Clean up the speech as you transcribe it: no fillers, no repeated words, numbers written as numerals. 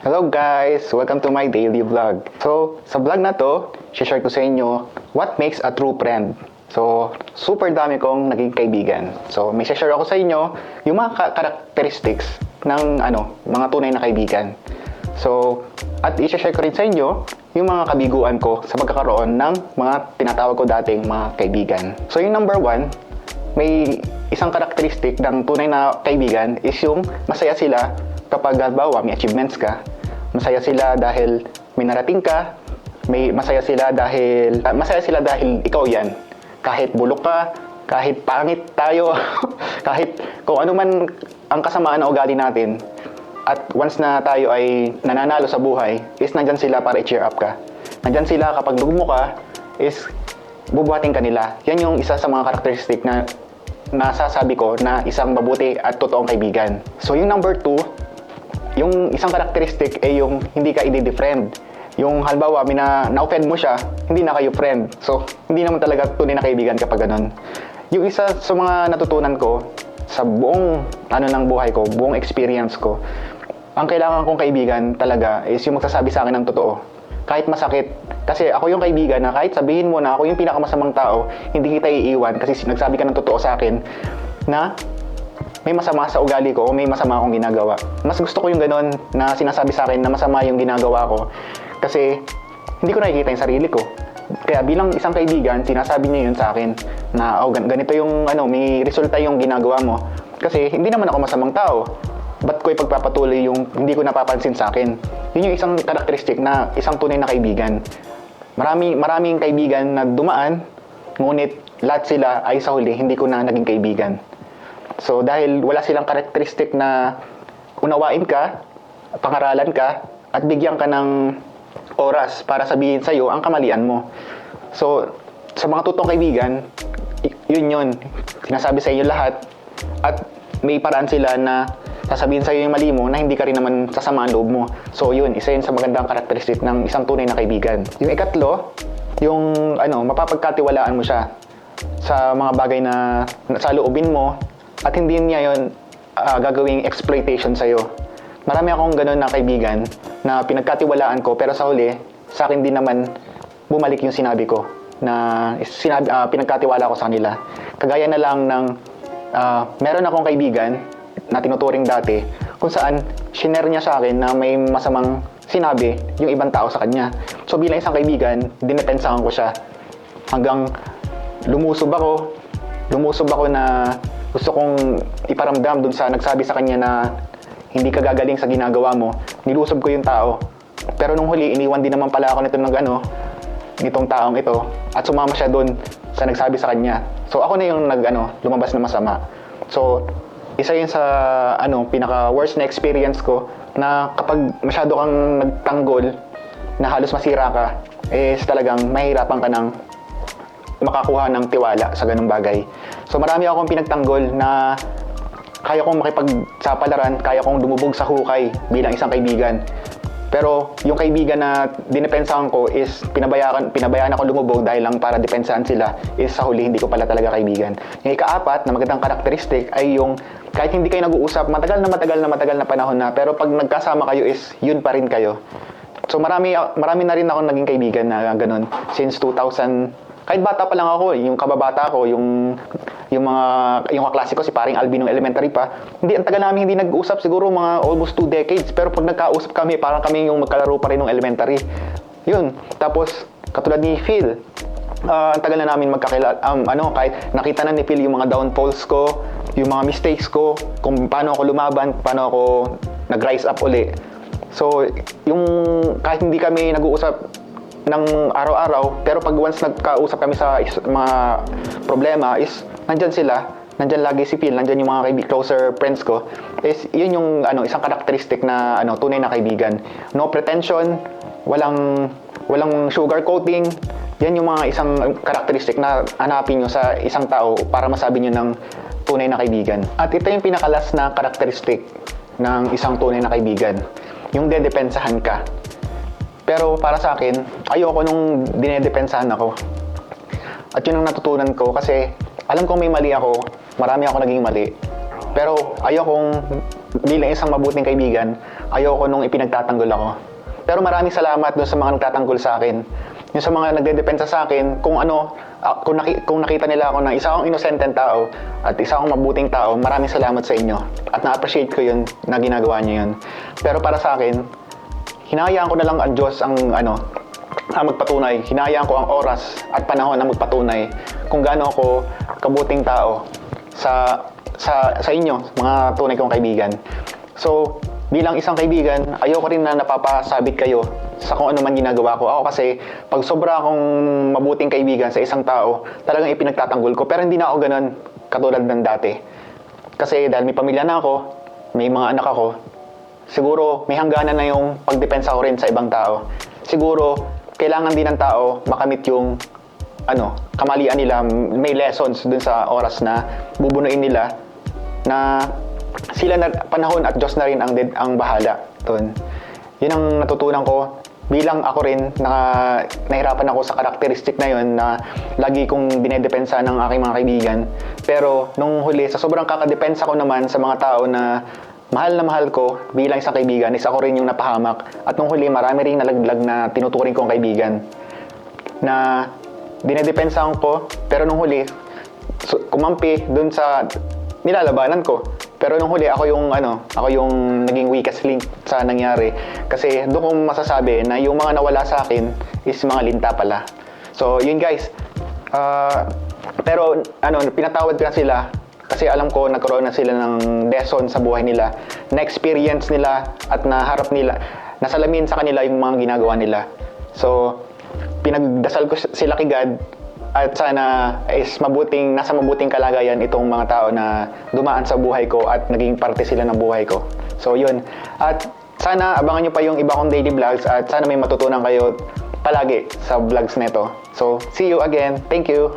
Hello guys! Welcome to my daily vlog. So, sa vlog na to, share ko sa inyo what makes a true friend. So, super dami kong naging kaibigan. So, may share ako sa inyo yung mga characteristics ng mga tunay na kaibigan. So, at i-share ko rin sa inyo yung mga kabiguan ko sa pagkakaroon ng mga tinatawag ko dating mga kaibigan. So, yung number one, may isang karakteristik ng tunay na kaibigan is yung masaya sila kapag halimbawa may achievements ka. Masaya sila dahil may narating ka, masaya sila dahil ikaw 'yan. Kahit bulok ka, kahit pangit tayo, kahit kung ano man ang kasamaan na ugali natin, at once na tayo ay nananalo sa buhay, is nandyan sila para i-cheer up ka. Nandyan sila kapag lugmo ka, is bubuhatin ka nila. Yan yung isa sa mga karakteristik na nasasabi ko na isang mabuti at totoong kaibigan. So yung number 2, yung isang karakteristik ay yung hindi ka i-defriend. Yung halimbawa, na-offend mo siya, hindi na kayo friend. So, hindi naman talaga tunay na kaibigan kapag ganun. Yung isa sa mga natutunan ko sa buong ng buhay ko, buong experience ko, ang kailangan kong kaibigan talaga is yung magsasabi sa akin ng totoo. Kahit masakit. Kasi ako yung kaibigan na kahit sabihin mo na ako yung pinakamasamang tao, hindi kita iiwan kasi nagsabi ka ng totoo sa akin na may masama sa ugali ko o may masama akong ginagawa. Mas gusto ko yung ganon na sinasabi sa akin na masama yung ginagawa ko kasi hindi ko nakikita yung sarili ko. Kaya bilang isang kaibigan, sinasabi niya yun sa akin na ganito yung may resulta yung ginagawa mo. Kasi hindi naman ako masamang tao. Ba't ko ipagpapatuloy yung hindi ko napapansin sa akin? Yun yung isang karakteristik na isang tunay na kaibigan. Maraming kaibigan na dumaan, ngunit lahat sila ay sa huli hindi ko na naging kaibigan. So, dahil wala silang karakteristik na unawain ka, pangaralan ka, at bigyan ka ng oras para sabihin sa'yo ang kamalian mo. So, sa mga totoong kaibigan, yun. Sinasabi sa inyo lahat, at may paraan sila na sasabihin sa'yo yung mali mo na hindi ka rin naman sasama ang loob mo. So, yun, isa yun sa magandang karakteristik ng isang tunay na kaibigan. Yung ikatlo, yung mapapagkatiwalaan mo siya sa mga bagay na sa loobin mo, at hindi niya yun gagawing exploitation sa'yo. Marami akong ganun na kaibigan na pinagkatiwalaan ko pero sa huli, sa akin din naman bumalik yung sinabi ko na pinagkatiwala ko sa kanila. Kagaya na lang ng meron akong kaibigan na tinuturing dati kung saan shinare niya sa akin na may masamang sinabi yung ibang tao sa kanya. So bilang isang kaibigan, dinepensahan ko siya hanggang lumusob ako na gusto kong iparamdam dun sa nagsabi sa kanya na hindi ka gagaling sa ginagawa mo. Nilusob ko yung tao. Pero nung huli, iniwan din naman pala ako nitong taong ito. At sumama siya dun sa nagsabi sa kanya. So ako na yung lumabas na masama. So isa yun sa pinaka worst na experience ko na kapag masyado kang nagtanggol na halos masira ka, is talagang mahirapan ka ng makakuha ng tiwala sa ganung bagay. So marami akong pinagtanggol na kaya kong makipagsapalaran, kaya kong dumubog sa hukay bilang isang kaibigan. Pero yung kaibigan na dinepensahan ko is pinabayaan ako lumubog dahil lang para depensahan sila, is sa huli hindi ko pala talaga kaibigan. Yung ikaapat na magandang karakteristik ay yung kahit hindi kayo nag-uusap matagal na panahon na, pero pag nagkasama kayo is yun pa rin kayo. So marami na rin akong naging kaibigan na ganun since 2000. Kahit bata pa lang ako, yung kababata ko, yung kaklase ko, si paring Alvin, nung elementary pa, ang tagal namin hindi nag-usap, siguro mga almost 2 decades. Pero pag nagkausap kami, parang kami yung magkalaro pa rin nung elementary. Yun. Tapos, katulad ni Phil, ang tagal na namin magkakilala, kahit nakita na ni Phil yung mga downfalls ko, yung mga mistakes ko, kung paano ako lumaban, paano ako nag-rise up uli. So, yung kahit hindi kami nag-uusap ng araw-araw, pero pag once nagkausap kami sa mga problema, is nandyan lagi si Phil, nandyan yung mga closer friends ko, is yun yung isang karakteristik na tunay na kaibigan. No pretension, walang sugar coating. Yan yung mga isang karakteristik na hanapin nyo sa isang tao para masabi nyo ng tunay na kaibigan. At ito yung pinakalas na karakteristik ng isang tunay na kaibigan, yung dedepensahan ka. Pero para sa akin, ayoko nung dinedepensahan ako. At yun ang natutunan ko kasi alam kong may mali ako, marami ako naging mali. Pero ayokong bilang isang mabuting kaibigan, ayoko nung ipinagtatanggol ako. Pero maraming salamat doon sa mga nagtatanggol sa akin. Yung sa mga nagdedepensa sa akin, kung ano, kung nakita nila ako na isa akong inosenteng tao at isa akong mabuting tao, maraming salamat sa inyo. At na-appreciate ko yun na ginagawa niyo yun. Pero para sa akin, hinahayaan ko na lang ang Diyos ang magpatunay. Hinahayaan ko ang oras at panahon na magpatunay kung gaano ako kabuting tao sa inyo, mga tunay kong kaibigan. So, bilang isang kaibigan, ayoko rin na napapasabit kayo sa kung ano man ginagawa ko. Ako kasi, pag sobra akong mabuting kaibigan sa isang tao, talagang ipinagtatanggol ko. Pero hindi na ako ganun katulad ng dati. Kasi dahil may pamilya na ako, may mga anak ako, siguro may hangganan na yung pagdepensa ko rin sa ibang tao. Siguro, kailangan din ng tao makamit yung kamalian nila, may lessons dun sa oras na bubunuin nila na sila na panahon at Diyos na rin ang bahala dun. Yun ang natutunan ko bilang ako rin nahirapan ako sa karakteristik na yun na lagi kong dinedepensa ng aking mga kaibigan. Pero nung huli, sa sobrang kakadepensa ko naman sa mga tao na mahal ko bilang isang kaibigan, isa ko rin yung napahamak. At nung huli, marami rin nalaglag na tinuturing kong kaibigan na dinedepensahan ko, pero nung huli, kumampi dun sa nilalabanan ko. Pero nung huli, ako yung naging weakest link sa nangyari. Kasi doon kong masasabi na yung mga nawala sa akin is mga linta pala. So, yun guys. Pero, pinatawad ko na sila kasi alam ko nagkaroon na sila ng lesson sa buhay nila. Na-experience nila at naharap nila, nasalamin sa kanila yung mga ginagawa nila. So, pinagdasal ko sila kay God at sana is nasa mabuting kalagayan itong mga tao na dumaan sa buhay ko at naging parte sila ng buhay ko. So yun. At sana abangan nyo pa yung iba kong daily vlogs at sana may matutunan kayo palagi sa vlogs nito. So see you again. Thank you.